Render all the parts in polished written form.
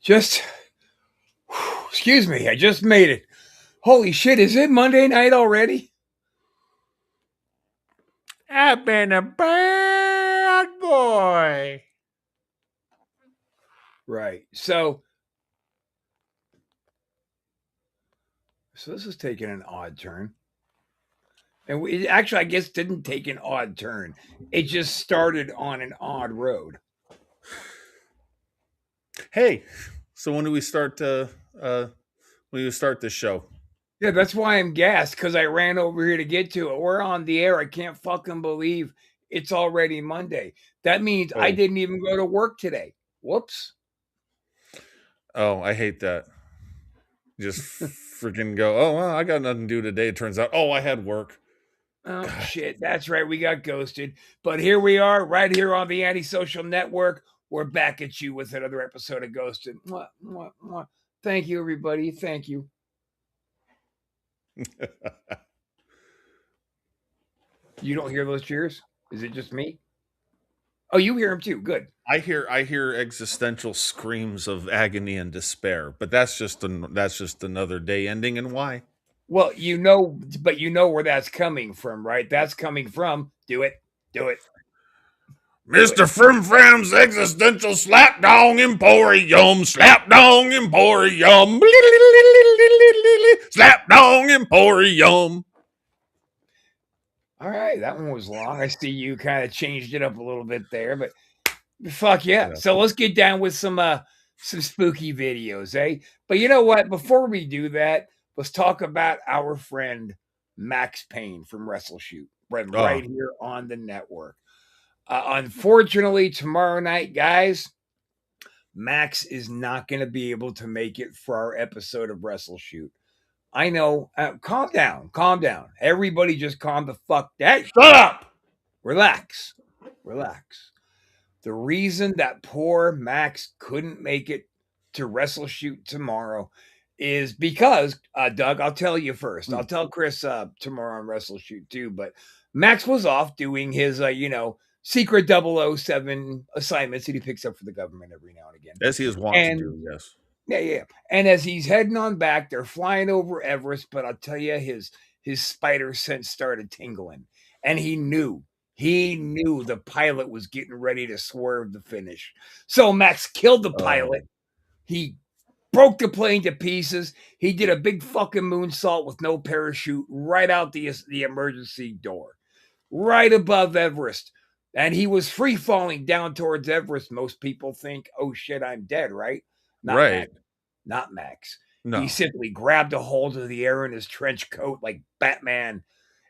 Just, excuse me, I just made it. Holy shit, is it Monday night already? I've been a bad boy. Right. So this is taking an odd turn. And actually, I guess, didn't take an odd turn. It just started on an odd road. Hey, so when do we start? When do we start this show? Yeah, that's why I'm gassed, because I ran over here to get to it. We're on the air. I can't fucking believe it's already Monday. That means I Oh, didn't even go to work today. Whoops. oh, I hate that. Just freaking go. Oh, well, I got nothing to do today. It turns out, oh, I had work. Oh, God. shit. That's right. We got ghosted. But here we are, right here on the Antisocial Network. We're back at you with another episode of Ghosted. Mwah, mwah, mwah. Thank you, everybody. Thank you. You don't hear those cheers? Is it just me? Oh, you hear them too. Good. I hear existential screams of agony and despair, but that's just another day ending. And why? Well, but you know where that's coming from, right? That's coming from do it, do it, do it. Mr. Frimfram's existential slapdong emporium, slapdong emporium, slapdong emporium. All right, that one was long. I see you kind of changed it up a little bit there, but fuck yeah. Yeah. So let's get down with some spooky videos, eh? But you know what? Before we do that, let's talk about our friend Max Payne from Wrestle Shoot, right Oh, here on the network. Unfortunately, tomorrow night, guys, Max is not going to be able to make it for our episode of Wrestle Shoot. I know. Calm down. Calm down. Everybody just calm the fuck down. shut up! Relax. Relax. The reason that poor Max couldn't make it to Wrestle Shoot tomorrow is because, Doug, I'll tell you first. I'll tell Chris tomorrow on Wrestle Shoot too, but Max was off doing his, secret 007 assignments that he picks up for the government every now and again. As he is wont to And do, yes. yeah, yeah. And as he's heading on back, they're flying over Everest, but I'll tell you, his spider sense started tingling. And he knew the pilot was getting ready to swerve the finish. So Max killed the pilot. He broke the plane to pieces. He did a big fucking moonsault with no parachute right out the emergency door, right above Everest. And he was free falling down towards Everest. Most people think, oh shit, I'm dead, right? Not Right. Max. Not Max. No. He simply grabbed a hold of the air in his trench coat like Batman,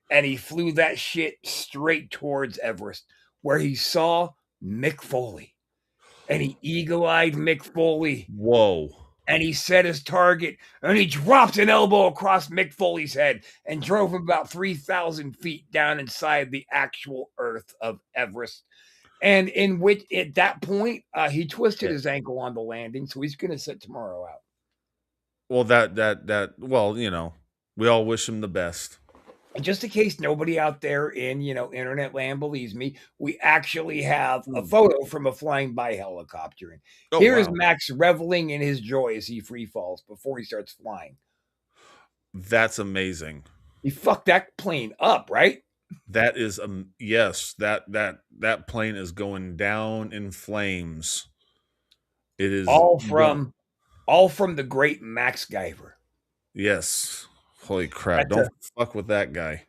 and he flew that shit straight towards Everest, where he saw Mick Foley. And he eagle-eyed Mick Foley, Whoa. and he set his target, and he dropped an elbow across Mick Foley's head and drove him about 3,000 feet down inside the actual earth of Everest. And in which, at that point, he twisted his ankle on the landing, so he's going to sit tomorrow out. Well, well, we all wish him the best. And just in case nobody out there in, internet land believes me, we actually have a photo from a flying by helicopter. And here is wow. Max reveling in his joy as he free falls before he starts flying. That's amazing. He fucked that plane up, right? That is yes, that plane is going down in flames. It is all from the great Max Guyver. Yes. Holy crap. Don't fuck with that guy.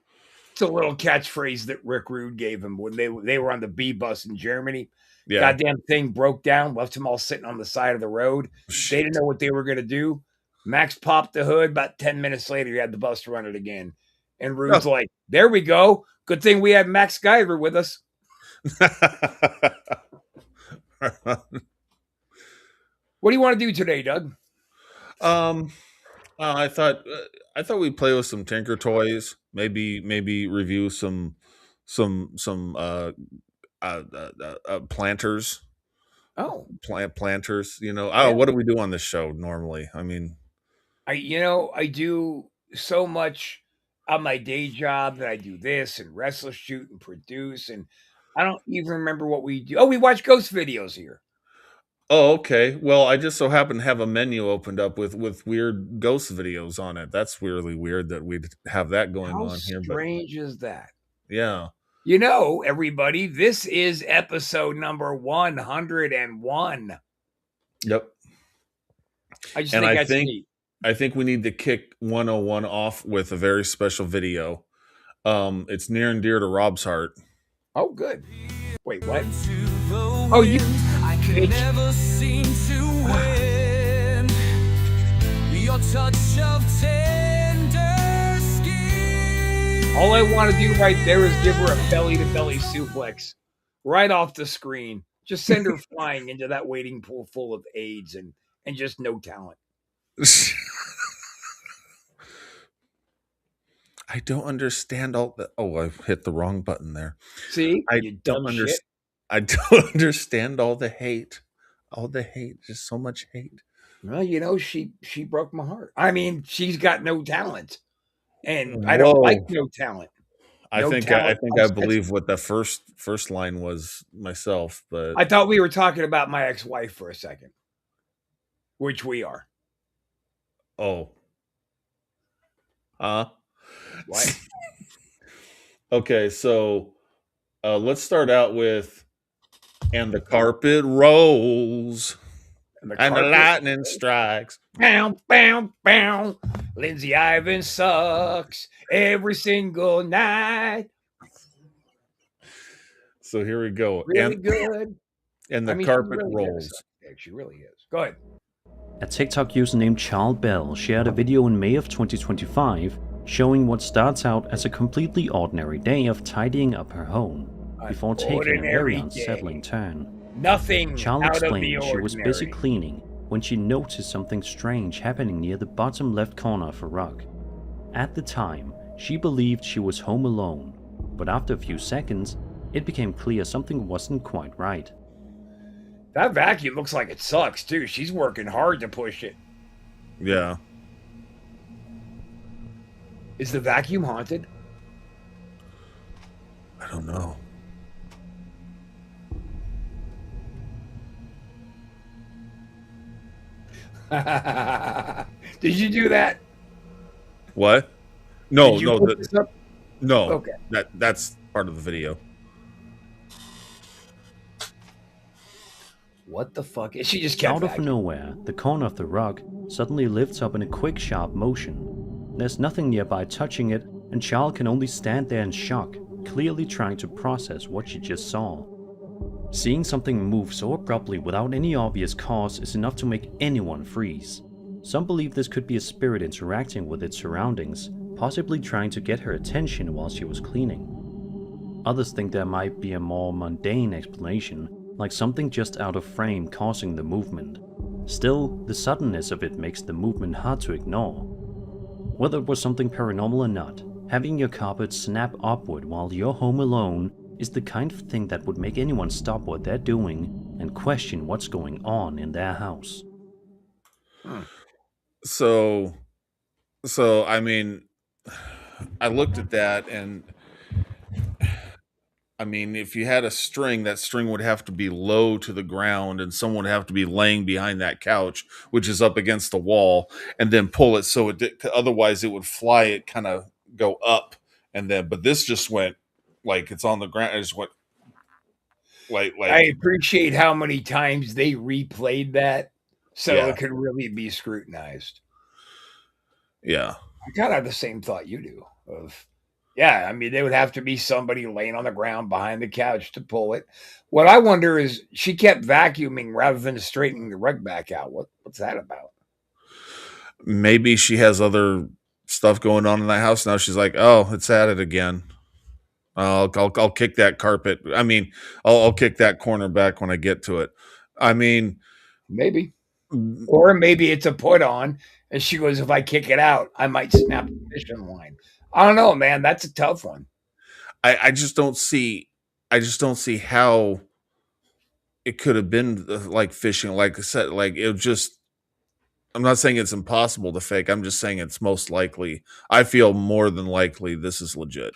It's a little catchphrase that Rick Rude gave him when they were on the B bus in Germany. Yeah. Goddamn thing broke down, left them all sitting on the side of the road. Shit. They didn't know what they were going to do. Max popped the hood. About 10 minutes later, he had the bus run it again. And Rude's like, there we go. Good thing we had Max Guyver with us. What do you want to do today, Doug? I thought we'd play with some Tinker Toys. Maybe review some planters. Oh, planters. What do we do on this show normally? I mean, I do so much on my day job that I do this and Wrestle Shoot and produce, and I don't even remember what we do. Oh, we watch ghost videos here. Oh, okay. Well, I just so happen to have a menu opened up with weird ghost videos on it. That's really weird that we'd have that going How on here, but strange is that? yeah. You know, everybody, this is episode number 101. Yep. I just And think I that's think neat. I think we need to kick 101 off with a very special video. It's near and dear to Rob's heart. Oh, good. Wait, what? Oh, you I could bitch. never seem to win. Your touch of tender skin. All I want to do right there is give her a belly-to-belly suplex right off the screen. Just send her flying into that waiting pool full of AIDS and just no talent. I don't understand all the. Oh, I hit the wrong button there. See? I You don't dumb shit. understand. I don't understand all the hate. All the hate. Just so much hate. Well, you know, she broke my heart. I mean, she's got no talent. And I don't like Whoa. no talent. I No think talent I upsets believe me. what the first line was myself, but I thought we were talking about my ex-wife for a second, which we are. oh. What? Okay, so let's start out with and the carpet rolls and the carpet lightning rolls. strikes. Bow, bow, bow. Lindsay Ivan sucks every single night. So here we go. Really good. And the I mean, carpet she really rolls. is. She really is. Go ahead. A TikTok user named Charles Bell shared a video in May of 2025 showing what starts out as a completely ordinary day of tidying up her home before taking a very unsettling turn. Nothing Charles out of the explained she was busy ordinary. cleaning when she noticed something strange happening near the bottom left corner of her rug. At the time, she believed she was home alone, but after a few seconds, it became clear something wasn't quite right. That vacuum looks like it sucks too. She's working hard to push it. Yeah. Is the vacuum haunted? I don't know. Did you do that? What? No, Did you no, put this up? no. Okay. That's part of the video. What the fuck? She just kept Out of vacuuming. nowhere, the corner of the rug suddenly lifts up in a quick, sharp motion. There's nothing nearby touching it, and Charles can only stand there in shock, clearly trying to process what she just saw. Seeing something move so abruptly without any obvious cause is enough to make anyone freeze. Some believe this could be a spirit interacting with its surroundings, possibly trying to get her attention while she was cleaning. Others think there might be a more mundane explanation, like something just out of frame causing the movement. Still, the suddenness of it makes the movement hard to ignore. Whether it was something paranormal or not, having your carpet snap upward while you're home alone is the kind of thing that would make anyone stop what they're doing and question what's going on in their house. So I mean, I looked at that and I mean, if you had a string, that string would have to be low to the ground and someone would have to be laying behind that couch, which is up against the wall, and then pull it so otherwise it would fly, it kind of go up and then, but this just went like it's on the ground. It just went like I appreciate how many times they replayed that so Yeah. it could really be scrutinized. yeah. I kind of have the same thought you do of, yeah, I mean, there would have to be somebody laying on the ground behind the couch to pull it. What I wonder is she kept vacuuming rather than straightening the rug back out. What's that about? Maybe she has other stuff going on in that house now. She's like, oh, it's at it again. I'll kick that carpet. I mean, I'll kick that corner back when I get to it. I mean, Maybe. Or maybe it's a put on, and she goes, if I kick it out, I might snap the fishing line. I don't know, man. That's a tough one. I just don't see how it could have been like fishing. Like I said, like it just. I'm not saying it's impossible to fake. I'm just saying it's most likely. I feel more than likely this is legit.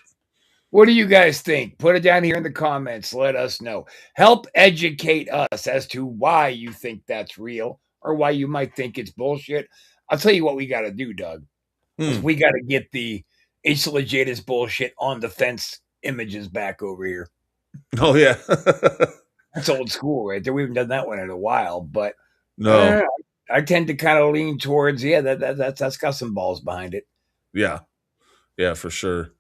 What do you guys think? Put it down here in the comments. Let us know. Help educate us as to why you think that's real or why you might think it's bullshit. I'll tell you what we got to do, Doug. We got to get the It's Legit is bullshit on the fence images back over here. Oh, yeah. That's old school right there. We haven't done that one in a while, but No. I tend to kind of lean towards, that's got some balls behind it. Yeah. Yeah, for sure.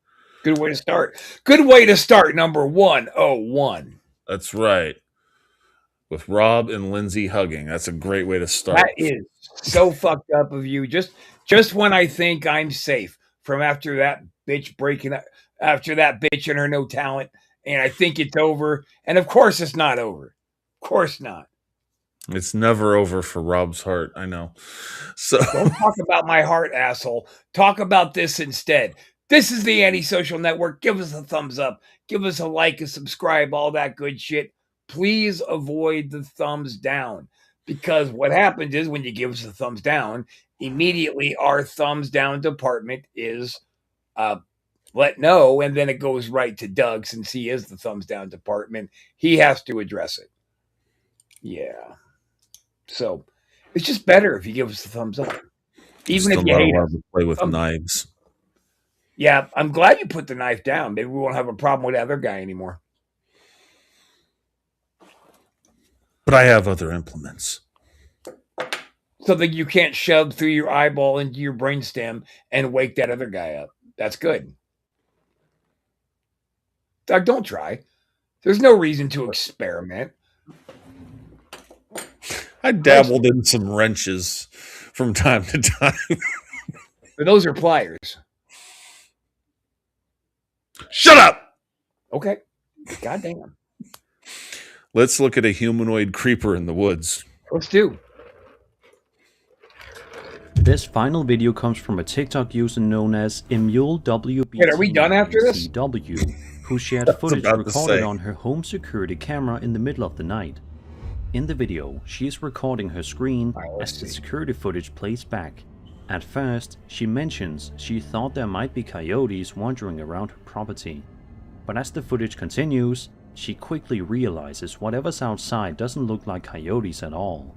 Good way to start. Good way to start, number 101. That's right. With Rob and Lindsay hugging. That's a great way to start. That is so fucked up of you. Just when I think I'm safe from after that bitch breaking up, after that bitch and her no talent, and I think it's over. And of course it's not over. Of course not. It's never over for Rob's heart. I know. So don't talk about my heart, asshole. Talk about this instead. This is the Antisocial Network. Give us a thumbs up. Give us a like, a subscribe, all that good shit. Please avoid the thumbs down, because what happens is when you give us a thumbs down, immediately our thumbs down department is let know, and then it goes right to Doug since he is the thumbs down department. He has to address it. Yeah. So it's just better if you give us a thumbs up. Even if you hate us. Play with knives. Yeah, I'm glad you put the knife down. Maybe we won't have a problem with the other guy anymore. But I have other implements. Something you can't shove through your eyeball into your brainstem and wake that other guy up. That's good. Doug, don't try. There's no reason to experiment. I dabbled in some wrenches from time to time. But those are pliers. Shut up! Okay. Goddamn. Let's look at a humanoid creeper in the woods. Let's do. This final video comes from a TikTok user known as EmuleWBT. Wait, are we done after this? Who shared footage recorded on her home security camera in the middle of the night. In the video, she is recording her screen as the security footage plays back. At first, she mentions she thought there might be coyotes wandering around her property. But as the footage continues, she quickly realizes whatever's outside doesn't look like coyotes at all.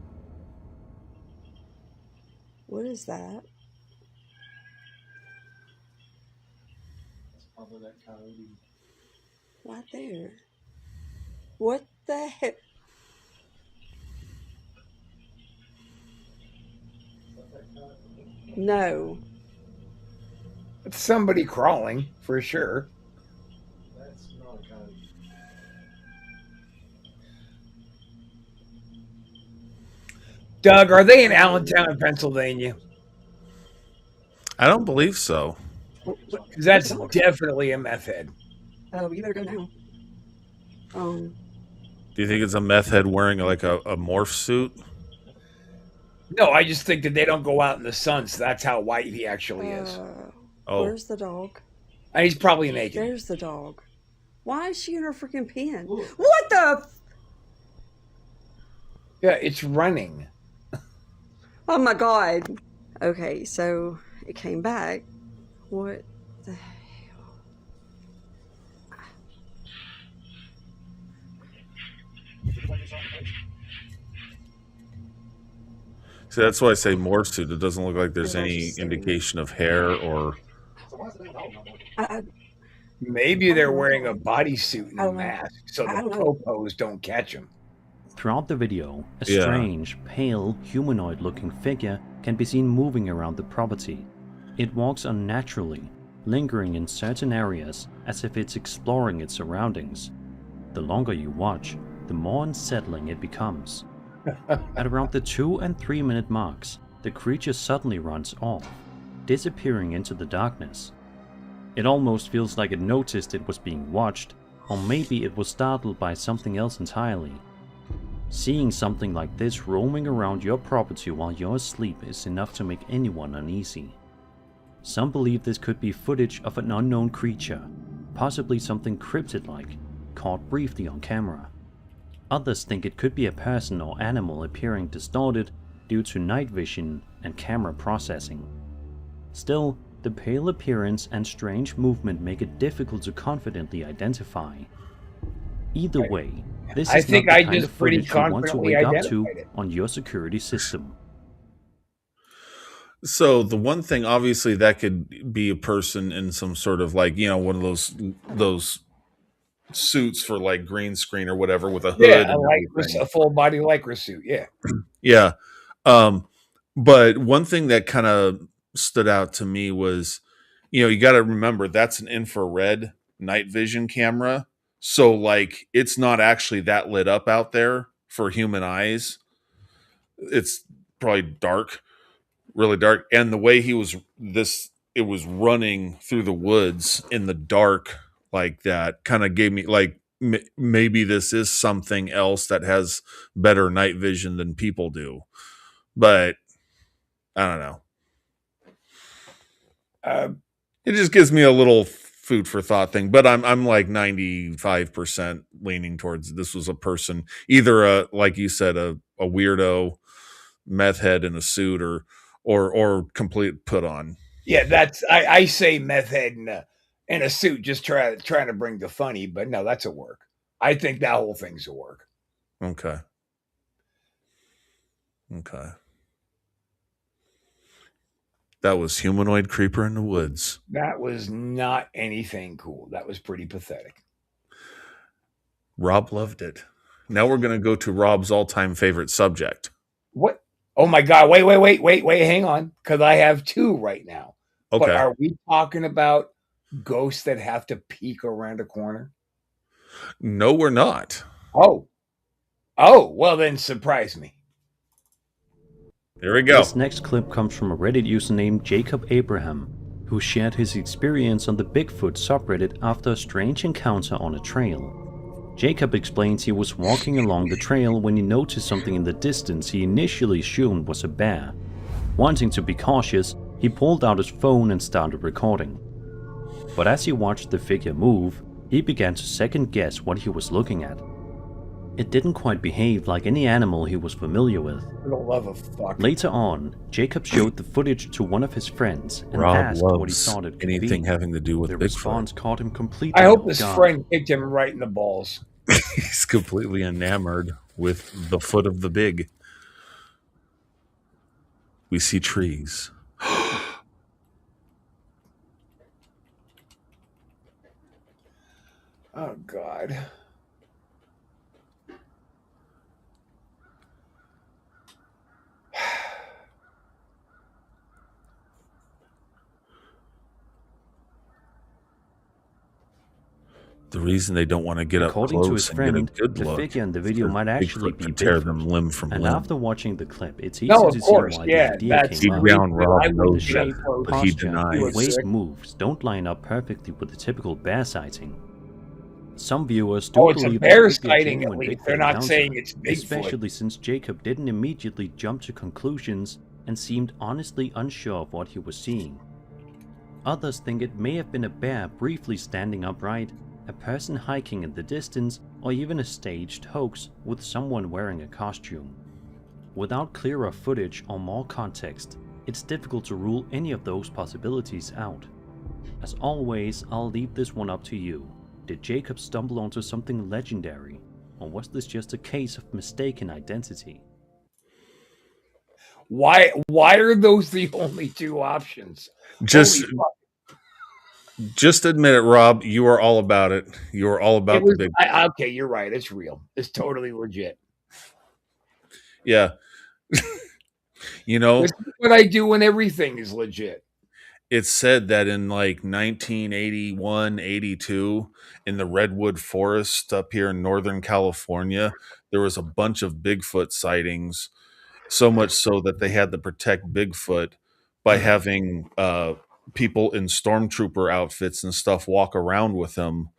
What is that? That's probably that coyote. Right there. What the heck? No. It's somebody crawling, for sure. That's not a coyote. Doug, are they in Allentown, Pennsylvania? I don't believe so. Because that's definitely a meth head. Oh, you better go now. Do you think it's a meth head wearing like a morph suit? No, I just think that they don't go out in the sun, so that's how white he actually is. Oh. Where's the dog? And he's probably naked. There's the dog. Why is she in her freaking pen? What the? Yeah, it's running. Oh my god. Okay, so it came back. What the hell? See, that's why I say morph suit. It doesn't look like there's any indication of hair or... Maybe they're wearing a bodysuit and a mask, so the popos don't catch them. Throughout the video, a strange, pale, humanoid-looking figure can be seen moving around the property. It walks unnaturally, lingering in certain areas as if it's exploring its surroundings. The longer you watch, the more unsettling it becomes. At around the 2 and 3 minute marks, the creature suddenly runs off, disappearing into the darkness. It almost feels like it noticed it was being watched, or maybe it was startled by something else entirely. Seeing something like this roaming around your property while you're asleep is enough to make anyone uneasy. Some believe this could be footage of an unknown creature, possibly something cryptid-like, caught briefly on camera. Others think it could be a person or animal appearing distorted due to night vision and camera processing. Still, The pale appearance and strange movement make it difficult to confidently identify. Either way, this I is not think the I kind just of pretty footage you want to confidently wake up to identified it. on your security system. So the one thing, obviously, that could be a person in some sort of like, one of those suits for like green screen or whatever with a hood Yeah, and everything. a full body lycra suit. Yeah. Yeah. But one thing that kind of stood out to me was, you got to remember that's an infrared night vision camera. So like it's not actually that lit up out there for human eyes. It's probably dark, really dark. And the way it was running through the woods in the dark like that kind of gave me like maybe this is something else that has better night vision than people do. But I don't know. It just gives me a little food for thought thing, but I'm like 95% leaning towards this was a person, either like you said, a weirdo meth head in a suit or complete put on. Yeah, I say meth head in a suit, just trying to bring the funny, but no, that's a work. I think that whole thing's a work. Okay. That was Humanoid Creeper in the Woods. That was not anything cool. That was pretty pathetic. Rob loved it. Now we're going to go to Rob's all-time favorite subject. What? Oh my God. Wait. Hang on. Because I have two right now. Okay. But are we talking about ghosts that have to peek around a corner? No, we're not. Oh, well then surprise me. Here we go. This next clip comes from a Reddit user named Jacob Abraham, who shared his experience on the Bigfoot subreddit after a strange encounter on a trail. Jacob explains he was walking along the trail when he noticed something in the distance he initially assumed was a bear. Wanting to be cautious, he pulled out his phone and started recording. But as he watched the figure move, he began to second guess what he was looking at. It didn't quite behave like any animal he was familiar with. For the love of fuck. Later on, Jacob showed the footage to one of his friends and Rob asked what he loves thought it could anything be. having to do with The Bigfoot. response caught him completely I hope off his guard. friend kicked him right in the balls. He's completely enamored with the foot of the big. We see trees. Oh God. The reason they don't want to get According up to close his and friend, get a good the look, figure in the video because might actually Bigfoot be can tear them Bigfoot. limb from And limb. after watching the clip, it's easy No, to of see course, why yeah, the idea that's came Deep up. down, Rob I knows would that, shape or but he Posture denies. and weight moves don't line up perfectly with the typical bear sighting. Some viewers do Oh, it's a believe bear this could be a sighting at genuine least. Bigfoot They're not encounter, saying it's Bigfoot. especially since Jacob didn't immediately jump to conclusions and seemed honestly unsure of what he was seeing. Others think it may have been a bear briefly standing upright, a person hiking in the distance, or even a staged hoax with someone wearing a costume. Without clearer footage or more context, it's difficult to rule any of those possibilities out. As always, I'll leave this one up to you. Did Jacob stumble onto something legendary, or was this just a case of mistaken identity? Why are those the only two options? Just Holy fuck. Just admit it, Rob. You are all about it. You are all about It was, the big. okay, you're right. It's real. It's totally legit. Yeah. You know, This is what I do when everything is legit. it's said that in like 1981, 82, in the Redwood Forest up here in Northern California, there was a bunch of Bigfoot sightings. So much so that they had to protect Bigfoot by having people in stormtrooper outfits and stuff walk around with them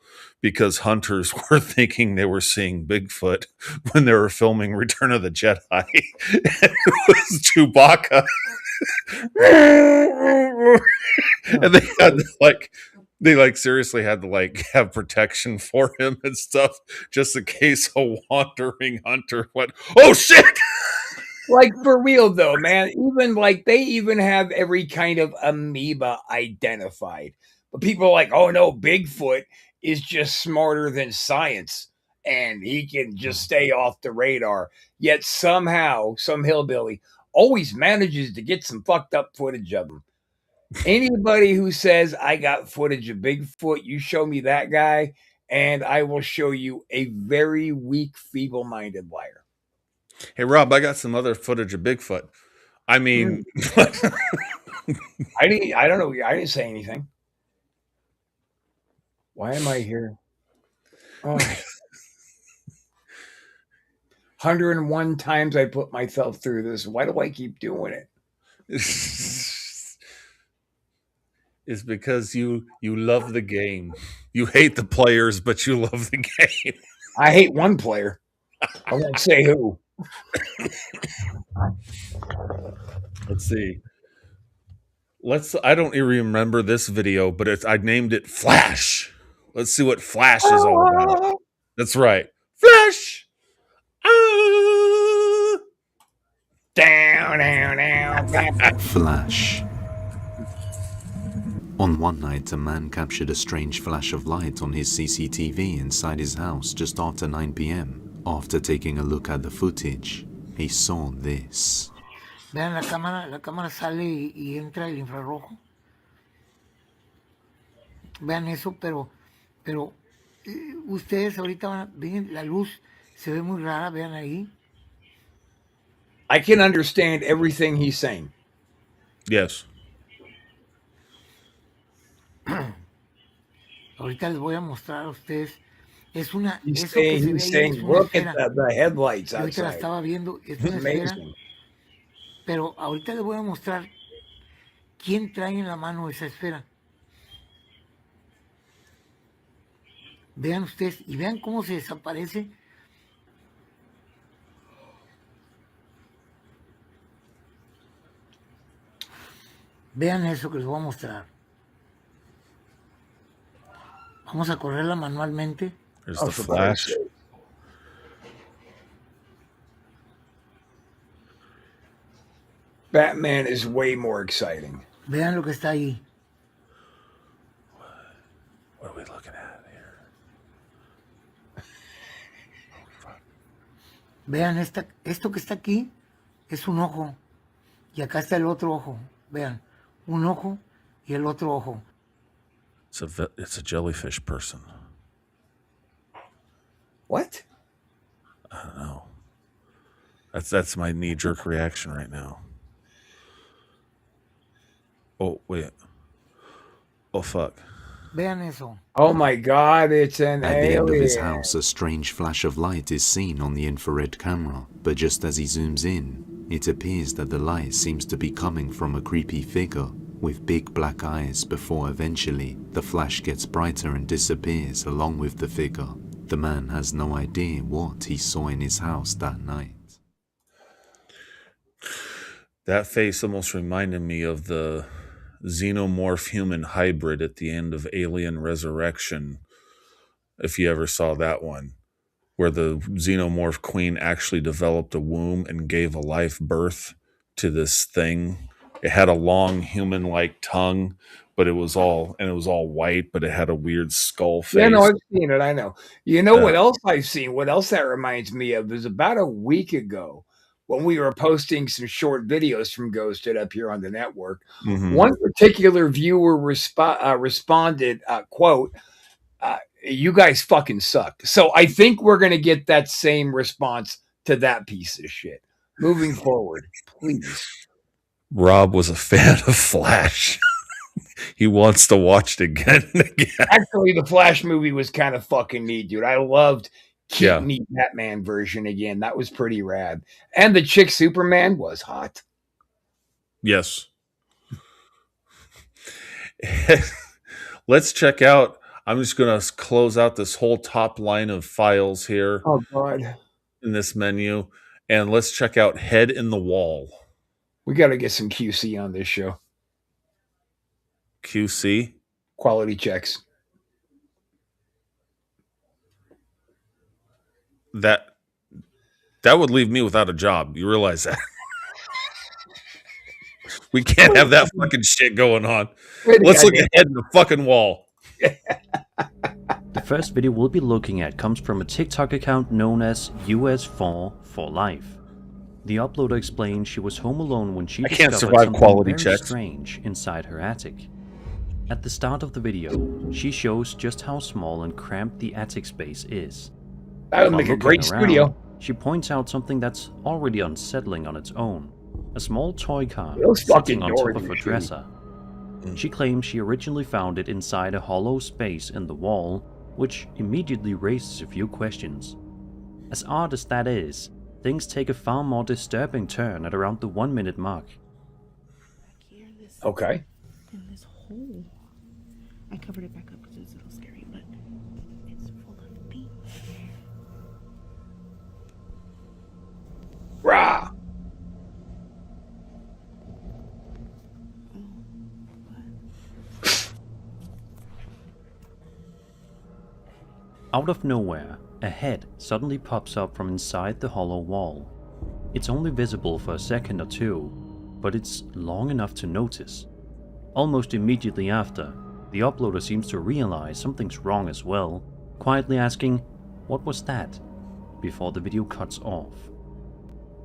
because hunters were thinking they were seeing Bigfoot when they were filming Return of the Jedi. It was Chewbacca. And they had to, seriously had to have protection for him and stuff just in case a wandering hunter went, oh shit. Like for real though, man. Even like they even have every kind of amoeba identified. But people are like, oh no, Bigfoot is just smarter than science and he can just stay off the radar. Yet somehow, some hillbilly always manages to get some fucked up footage of him. Anybody who says I got footage of Bigfoot, you show me that guy, and I will show you a very weak, feeble minded liar. Hey, Rob, I got some other footage of Bigfoot. I mean, I don't know. I didn't say anything. Why am I here? Oh. 101 times I put myself through this. Why do I keep doing it? it's because you love the game. You hate the players, but you love the game. I hate one player. I won't say who. Let's see. I don't even remember this video, but I named it Flash. Let's see what Flash is all about. That's right. Flash. Down. Flash. On one night, a man captured a strange flash of light on his CCTV inside his house just after 9 p.m. After taking a look at the footage, he saw this. Vean la cámara sale y entra el infrarrojo. Vean eso, pero ustedes ahorita ven la luz, se ve muy rara, vean ahí. I can understand everything he's saying. Yes. Ahorita les voy a mostrar a ustedes. Es una. He's saying, look at the headlights ahorita la outside. estaba viendo, es una esfera. Amazing. Pero ahorita les voy a mostrar quién trae en la mano esa esfera. Vean ustedes y vean cómo se desaparece. Vean eso que les voy a mostrar. Vamos a correrla manualmente. There's the Flash. Batman is way more exciting. Vean lo que está ahí. What are we looking at here? Vean esto que está aquí es un ojo. Y acá está el otro ojo. Vean, un ojo y el otro ojo. It's a jellyfish person. What? I don't know. That's my knee-jerk reaction right now. Oh, wait. Oh, fuck. Vean eso. Oh my God, it's an At the end of his alien. house, a strange flash of light is seen on the infrared camera, but just as he zooms in, it appears that the light seems to be coming from a creepy figure with big black eyes before eventually the flash gets brighter and disappears along with the figure. The man has no idea what he saw in his house that night. That face almost reminded me of the xenomorph human hybrid at the end of Alien Resurrection, if you ever saw that one, where the xenomorph queen actually developed a womb and gave a life birth to this thing. It had a long human-like tongue, but it was all white, but it had a weird skull face. Yeah, no, I've seen it. I know. You know what else I've seen? What else that reminds me of is about a week ago when we were posting some short videos from Ghosted up here on the network. Mhm. One particular viewer responded, quote, you guys fucking suck. So I think we're going to get that same response to that piece of shit. Moving forward, please. Rob was a fan of Flash. He wants to watch it again and again. Actually, the Flash movie was kind of fucking neat, dude. I loved Yeah. Keaton Batman version again. That was pretty rad. And the chick Superman was hot. Yes. Let's check out. I'm just going to close out this whole top line of files here Oh, God. in this menu. And let's check out Head in the Wall. We got to get some QC on this show. QC. Quality checks. That would leave me without a job. You realize that? We can't have that fucking shit going on. Wait a Let's look goddamn- ahead in the fucking wall. The first video we'll be looking at comes from a TikTok account known as US4 for Life. The uploader explained she was home alone when she I can't discovered survive something quality very checks. strange inside her attic. At the start of the video, she shows just how small and cramped the attic space is. That would While make a looking great around, studio. she points out something that's already unsettling on its own. A small toy car Those sitting fucking on doors top of are a shitty. dresser. She claims she originally found it inside a hollow space in the wall, which immediately raises a few questions. As odd as that is, things take a far more disturbing turn at around the 1 minute mark. Here, this Okay. in this hole. I covered it back up because it's a little scary, but it's full of bees. Rah! Out of nowhere, a head suddenly pops up from inside the hollow wall. It's only visible for a second or two, but it's long enough to notice. Almost immediately after, the uploader seems to realize something's wrong as well, quietly asking, "What was that?" before the video cuts off.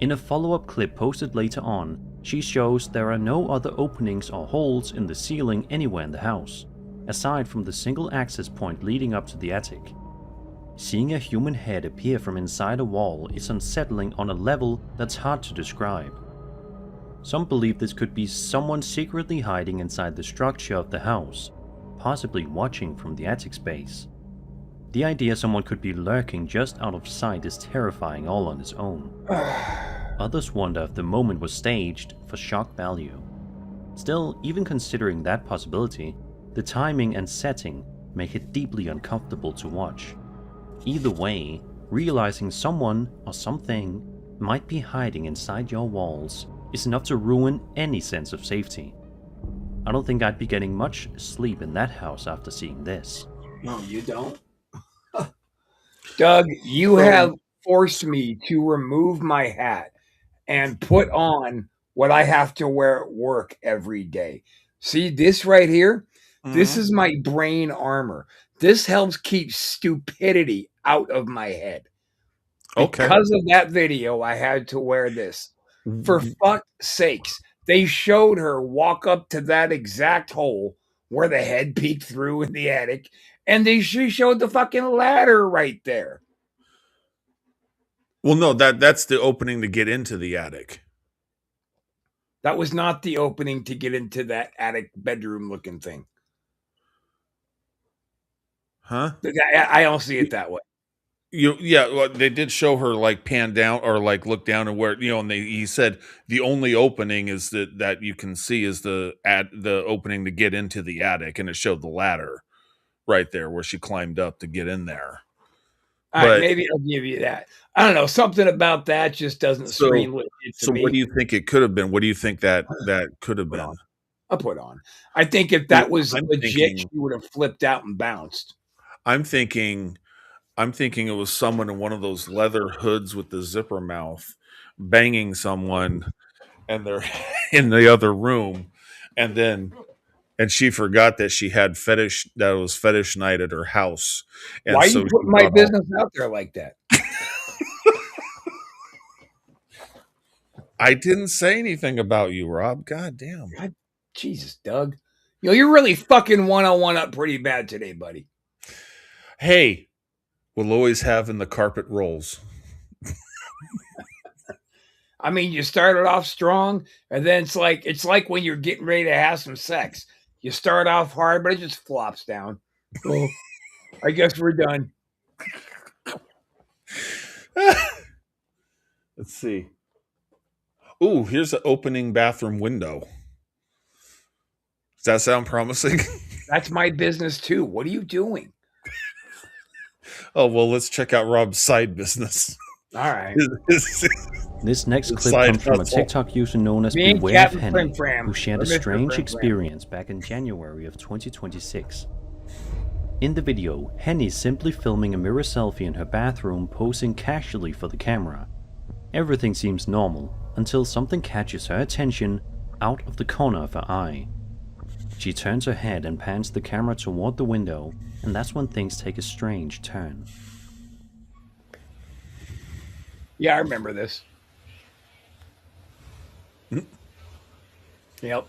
In a follow-up clip posted later on, she shows there are no other openings or holes in the ceiling anywhere in the house, aside from the single access point leading up to the attic. Seeing a human head appear from inside a wall is unsettling on a level that's hard to describe. Some believe this could be someone secretly hiding inside the structure of the house, possibly watching from the attic space. The idea someone could be lurking just out of sight is terrifying all on its own. Others wonder if the moment was staged for shock value. Still, even considering that possibility, the timing and setting make it deeply uncomfortable to watch. Either way, realizing someone or something might be hiding inside your walls is enough to ruin any sense of safety. I don't think I'd be getting much sleep in that house after seeing this. No, you don't. Doug, you have forced me to remove my hat and put on what I have to wear at work every day. See this right here? This is my brain armor. This helps keep stupidity out of my head. Okay. Because of that video, I had to wear this. For fuck's sakes, they showed her walk up to that exact hole where the head peeked through in the attic, and she showed the fucking ladder right there. Well, no, that's the opening to get into the attic. That was not the opening to get into that attic bedroom looking thing. Huh? I don't see it that way. Well, they did show her like pan down or like look down and where and he said the only opening is that you can see is the opening to get into the attic, and it showed the ladder right there where she climbed up to get in there. All right, But- maybe I'll give you that. I don't know. Something about that just doesn't scream legit to So me. what do you think it could have been? What do you think that could have been? I'll put on. I think if that was I'm legit, thinking- she would have flipped out and bounced. I'm thinking it was someone in one of those leather hoods with the zipper mouth banging someone, and they're in the other room, and she forgot that she had that it was fetish night at her house. And Why are so you she putting my got all- business out there like that? I didn't say anything about you, Rob. God damn. Jesus, Doug. You're really fucking 101 up pretty bad today, buddy. Hey, we'll always have in the carpet rolls. I mean, you started off strong, and then it's like when you're getting ready to have some sex. You start off hard, but it just flops down. Oh, I guess we're done. Let's see. Ooh, here's an opening bathroom window. Does that sound promising? That's my business too. What are you doing? Oh, well, let's check out Rob's side business. All right. This next The clip side comes from a hustle. TikTok user known as Me and Beware of Captain Henny, Prim Pram, who shared or a Mr. strange Prim Pram. experience back in January of 2026. In the video, Henny's simply filming a mirror selfie in her bathroom, posing casually for the camera. Everything seems normal until something catches her attention out of the corner of her eye. She turns her head and pans the camera toward the window, and that's when things take a strange turn. Yeah, I remember this. Yep.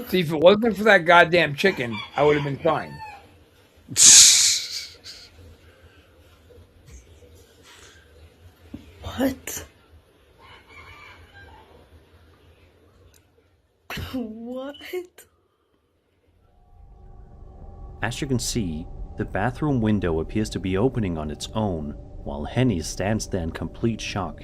See, if it wasn't for that goddamn chicken, I would have been fine. What? What? As you can see, the bathroom window appears to be opening on its own, while Henny stands there in complete shock,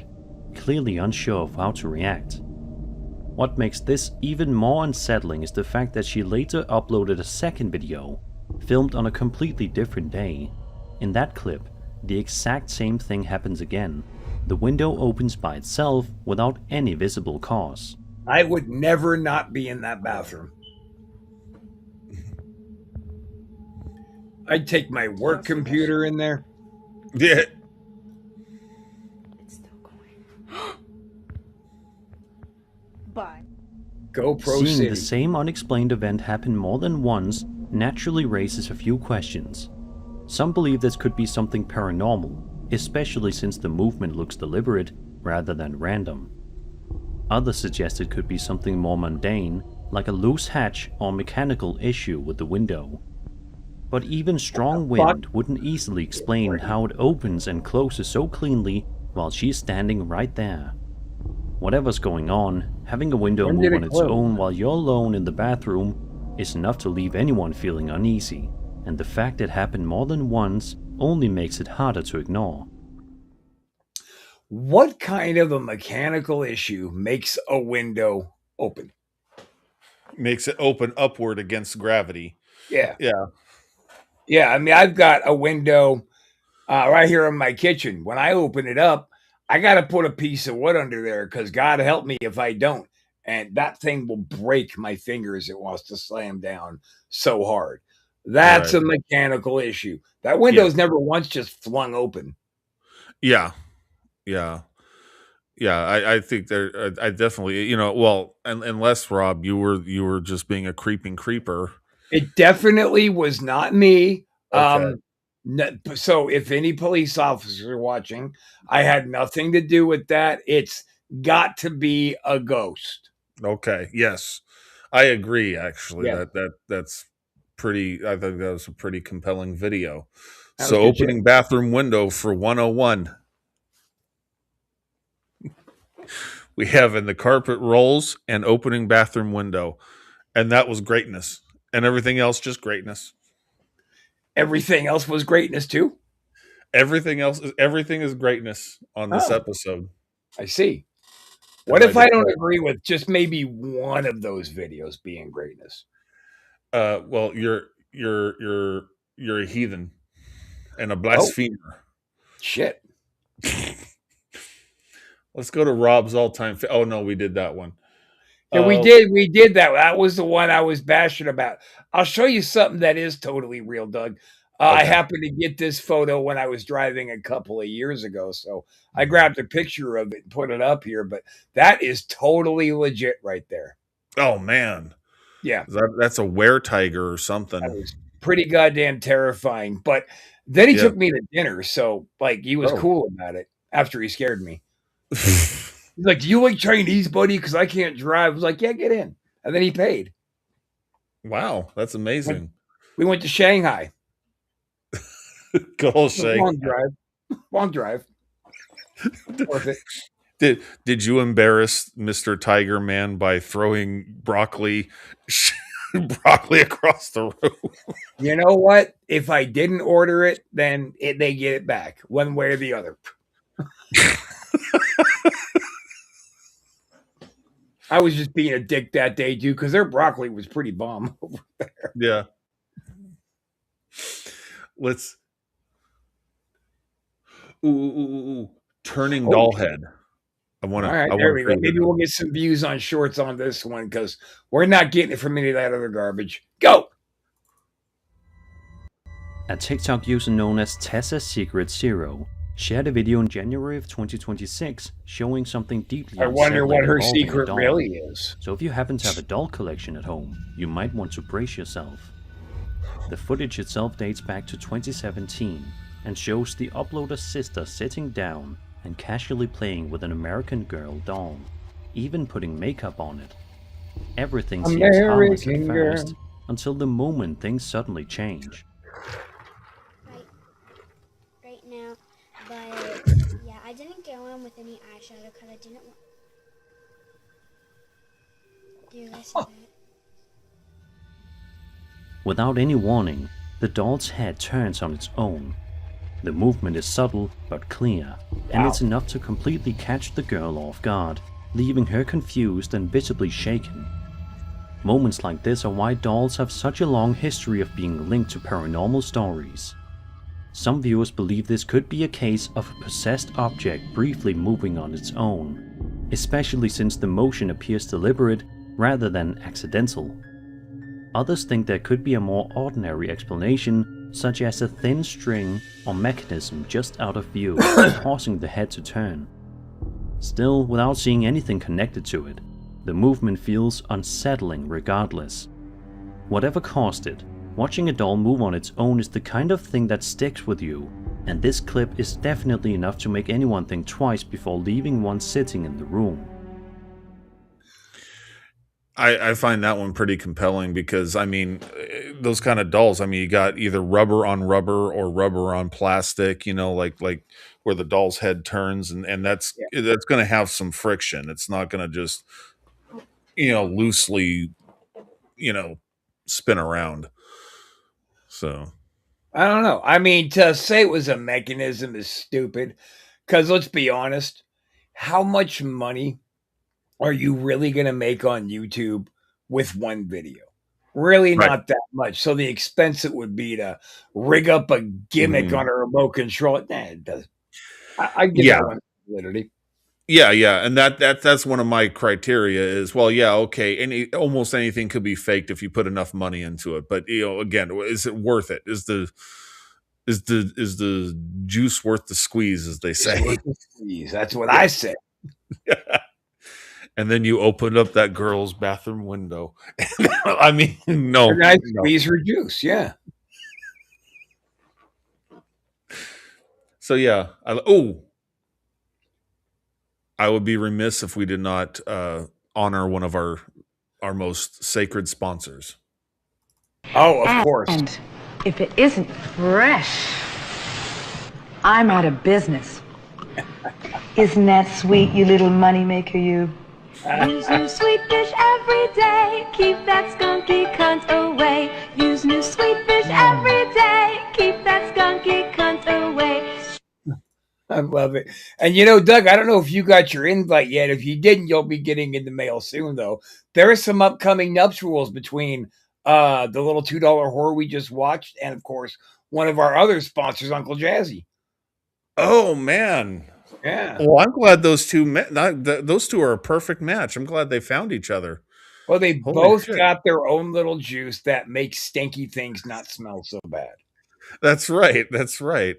clearly unsure of how to react. What makes this even more unsettling is the fact that she later uploaded a second video, filmed on a completely different day. In that clip, the exact same thing happens again. The window opens by itself without any visible cause. I would never not be in that bathroom. I'd take my work computer in there. Yeah. It's still going. Bye. GoPro Seeing City. the same unexplained event happen more than once naturally raises a few questions. Some believe this could be something paranormal, especially since the movement looks deliberate rather than random. Others suggest it could be something more mundane, like a loose hatch or mechanical issue with the window. But even strong wind wouldn't easily explain how it opens and closes so cleanly while she's standing right there. Whatever's going on, having a window When move did it on its close? own while you're alone in the bathroom is enough to leave anyone feeling uneasy, and the fact it happened more than once only makes it harder to ignore. What kind of a mechanical issue makes a window open? Makes it open upward against gravity. Yeah. Yeah. Yeah, I mean, I've got a window right here in my kitchen. When I open it up, I got to put a piece of wood under there because God help me if I don't. And that thing will break my fingers. It wants to slam down so hard. That's Right. a mechanical issue. That window's never once just flung open. Yeah. Yeah. Yeah. I think there, I definitely, well, unless Rob, you were just being a creeping creeper. It definitely was not me. Okay. So if any police officers are watching, I had nothing to do with that. It's got to be a ghost. Okay. Yes. I agree, actually. Yeah. That's pretty, I think that was a pretty compelling video. That So was good opening bathroom window for 101. We have in the carpet rolls and opening bathroom window. And that was greatness. And everything else just greatness. Everything else was greatness too. Everything is greatness on this Oh. episode. I see. What if I don't agree with just maybe one of those videos being greatness? Well, you're a heathen and a blasphemer. Shit. Let's go to Rob's all-time. Oh no, we did that one. Yeah, we did that. That was the one I was bashing about. I'll show you something that is totally real, Doug. I Okay. happened to get this photo when I was driving a couple of years ago, so I grabbed a picture of it and put it up here. But that is totally legit right there. Oh man, Yeah, that's a were-tiger or something. that was pretty goddamn terrifying. But then he Yeah. took me to dinner, so like he was Oh. cool about it after he scared me. He's like, "Do you like Chinese, buddy? Because I can't drive." I was like, "Yeah, get in." And then he paid. Wow, that's amazing. We went to Shanghai. Good old It was a long Shanghai. drive. Long drive. Worth it. Did you embarrass Mr. Tiger Man by throwing broccoli across the room? You know what? If I didn't order it, then they get it back one way or the other. I was just being a dick that day, too, because their broccoli was pretty bomb over there. Yeah. Let's. Ooh. Turning Oh, doll head. I want All to. right, there we go. Maybe we'll get some views on shorts on this one because we're not getting it from any of that other garbage. Go. A TikTok user known as Tessa Secret Zero shared a video in January of 2026 showing something deeply I wonder what unsettling her involving a secret doll. really is. So if you happen to have a doll collection at home, you might want to brace yourself. The footage itself dates back to 2017 and shows the uploader's sister sitting down and casually playing with an American Girl doll, even putting makeup on it. Everything seems harmless at American Girl. first, until the moment things suddenly change. Right now, but yeah, I didn't go in with any eyeshadow because I didn't want. Do you guys see that? Without any warning, the doll's head turns on its own. The movement is subtle but clear, and it's enough to completely catch the girl off guard, leaving her confused and visibly shaken. Moments like this are why dolls have such a long history of being linked to paranormal stories. Some viewers believe this could be a case of a possessed object briefly moving on its own, especially since the motion appears deliberate rather than accidental. Others think there could be a more ordinary explanation, such as a thin string or mechanism just out of view, causing the head to turn. Still, without seeing anything connected to it, the movement feels unsettling regardless. Whatever caused it, watching a doll move on its own is the kind of thing that sticks with you, and this clip is definitely enough to make anyone think twice before leaving one sitting in the room. I find that one pretty compelling because, I mean, those kind of dolls, I mean, you got either rubber on rubber or rubber on plastic, you know, like where the doll's head turns, and that's going to have some friction. It's not going to just, you know, loosely, you know, spin around. So I don't know. I mean, to say it was a mechanism is stupid. Because let's be honest, how much money are you really going to make on YouTube with one video? Really Right. not that much. So the expense it would be to rig up a gimmick Mhm. on a remote control, it doesn't. I give Yeah. that one validity. Yeah, and that's one of my criteria is, well, yeah, okay, almost anything could be faked if you put enough money into it, but, you know, again, is it worth it? Is the juice worth the squeeze, as they It's say? worth the squeeze. That's what I say. And then you open up that girl's bathroom window. I mean, no, And I no. squeeze her juice. Yeah. So yeah, I would be remiss if we did not honor one of our most sacred sponsors. Oh, of course. And if it isn't fresh, I'm out of business. Isn't that sweet, you little moneymaker, you? Use new sweet fish every day. Keep that skunky cunt away. Use new sweet fish every day. Keep that skunky cunt away. I love it. And you know, Doug, I don't know if you got your invite yet. If you didn't, you'll be getting in the mail soon, though. There are some upcoming nuptials between the little $2 whore we just watched and, of course, one of our other sponsors, Uncle Jazzy. Oh man. Yeah. Well, I'm glad those two those two are a perfect match. I'm glad they found each other. Well, they Holy both shit. got their own little juice that makes stinky things not smell so bad. That's right. That's right.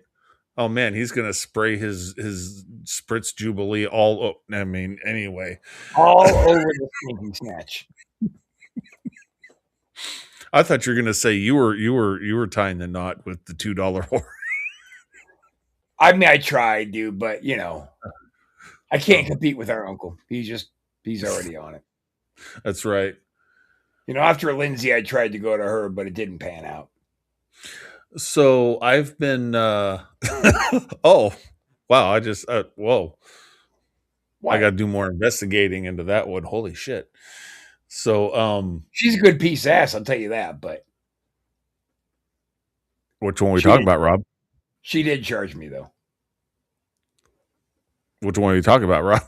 Oh man, he's gonna spray his Spritz Jubilee all. I mean, anyway, All over the stinky snatch. I thought you were gonna say you were tying the knot with the $2 whore. I mean, I tried, dude, but you know, I can't compete with our uncle. He's already on it. That's right. You know, after Lindsay, I tried to go to her, but it didn't pan out. So I've been. Oh, wow! I just whoa! What? I got to do more investigating into that one. Holy shit! So She's a good piece of ass, I'll tell you that. But which one are we She talking did. about, Rob? she did charge me though. Which one are you talking about, Rob?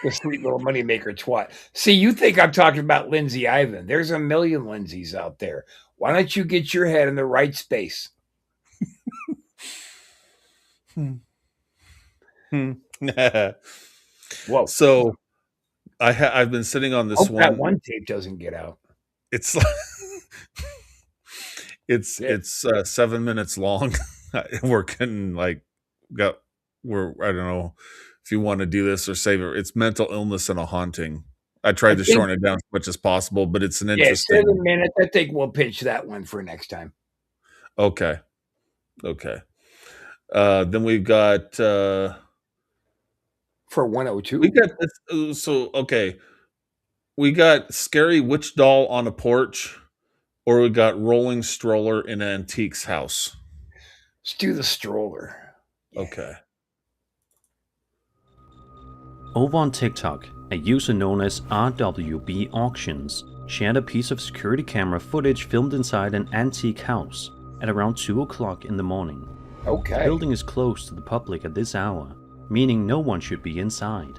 The sweet little moneymaker twat. See, you think I'm talking about Lindsay Ivan? There's a million Lindsays out there. Why don't you get your head in the right space? Whoa! So I've been sitting on this Hope that one. one tape doesn't get out. It's like It's 7 minutes long. We're getting I don't know if you want to do this or save it. It's mental illness and a haunting. I tried to shorten it down as much as possible, but it's an interesting. 7 minutes. I think we'll pitch that one for next time. Okay. Then we've got for 102. We got this. So okay, we got scary witch doll on a porch, or we got rolling stroller in an antique's house. Let's do the stroller. Okay. Over on TikTok, a user known as RWB Auctions shared a piece of security camera footage filmed inside an antique house at around 2 o'clock in the morning. Okay. The building is closed to the public at this hour, meaning no one should be inside.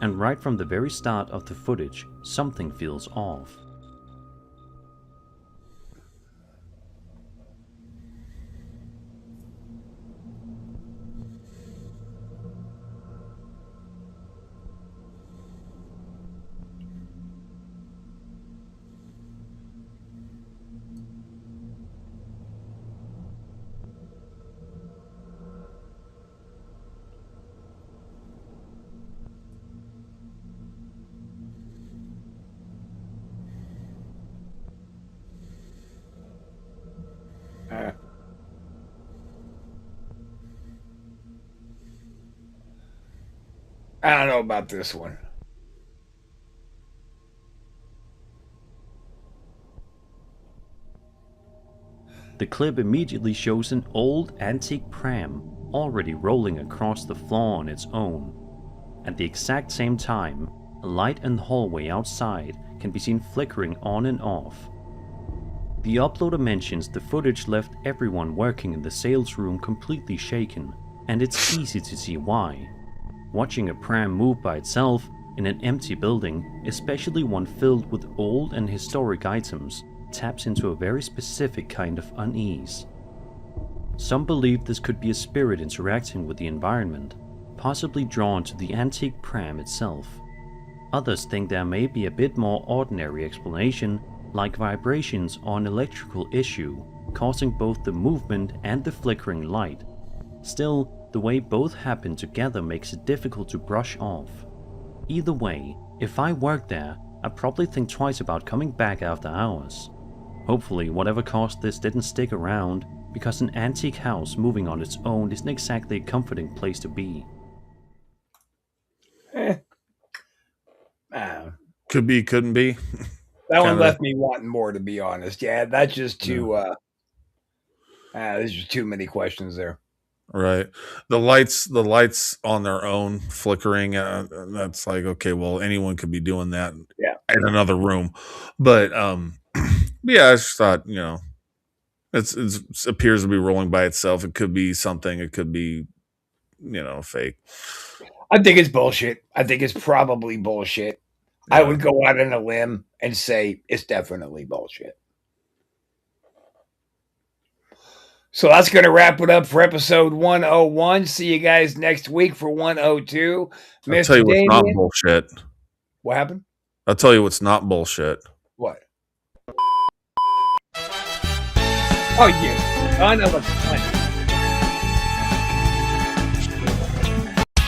And right from the very start of the footage, something feels off. I don't know about this one. The clip immediately shows an old antique pram already rolling across the floor on its own. At the exact same time, a light in the hallway outside can be seen flickering on and off. The uploader mentions the footage left everyone working in the sales room completely shaken, and it's easy to see why. Watching a pram move by itself in an empty building, especially one filled with old and historic items, taps into a very specific kind of unease. Some believe this could be a spirit interacting with the environment, possibly drawn to the antique pram itself. Others think there may be a bit more ordinary explanation, like vibrations or an electrical issue, causing both the movement and the flickering light. Still, the way both happen together makes it difficult to brush off. Either way, if I worked there, I'd probably think twice about coming back after hours. Hopefully, whatever caused this didn't stick around, because an antique house moving on its own isn't exactly a comforting place to be. Could be, couldn't be. That one left me wanting more, to be honest. Yeah, that's just too. There's just too many questions there. Right. The lights on their own flickering. That's like, okay, well, anyone could be doing that. Yeah. In another room, but yeah, I just thought, it appears to be rolling by itself. It could be something. It could be, fake. I think it's bullshit. I think it's probably bullshit. Yeah. I would go out on a limb and say it's definitely bullshit. So that's going to wrap it up for episode 101. See you guys next week for 102. I'll tell you what's not bullshit. What happened? I'll tell you what's not bullshit. What? Oh, you son of a cunt.